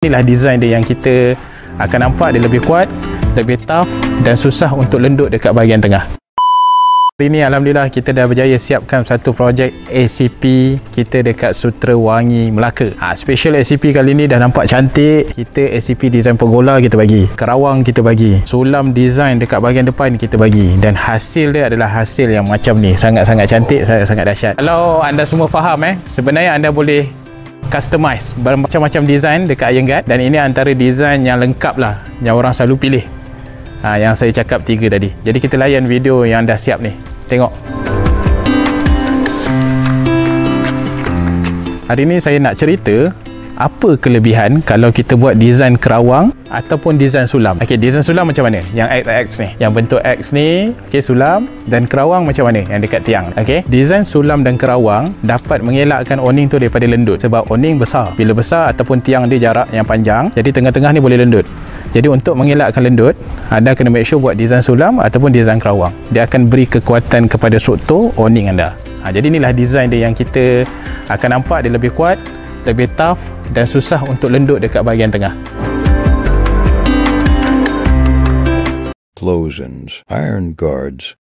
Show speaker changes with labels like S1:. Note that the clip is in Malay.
S1: Inilah design dia yang kita akan nampak dia lebih kuat, lebih tough dan susah untuk lendut dekat bahagian tengah. Hari ini Alhamdulillah kita dah berjaya siapkan satu projek ACP kita dekat Sutera Wangi, Melaka. Special ACP kali ni dah nampak cantik. Kita ACP design pergola kita bagi, kerawang kita bagi, sulam design dekat bahagian depan kita bagi, dan hasil dia adalah hasil yang macam ni, sangat-sangat cantik, sangat-sangat dahsyat. Kalau anda semua faham sebenarnya anda boleh customize bermacam-macam design dekat Iron Guard, dan ini antara design yang lengkap lah yang orang selalu pilih. Yang saya cakap 3 tadi. Jadi kita layan video yang dah siap ni. Tengok. Hari ni saya nak cerita apa kelebihan kalau kita buat design kerawang ataupun design sulam. Okey, design sulam macam mana? Yang X ni, yang bentuk X ni, okey, sulam, dan kerawang macam mana? Yang dekat tiang. Okey, design sulam dan kerawang dapat mengelakkan awning tu daripada lendut, sebab awning besar. Bila besar ataupun tiang dia jarak yang panjang, jadi tengah-tengah ni boleh lendut. Jadi untuk mengelakkan lendut, anda kena make sure buat design sulam ataupun design kerawang. Dia akan beri kekuatan kepada struktur awning anda. Jadi inilah design dia yang kita akan nampak dia lebih kuat, lebih tough dan susah untuk lendut dekat bahagian tengah.
S2: Closins, Iron Guards.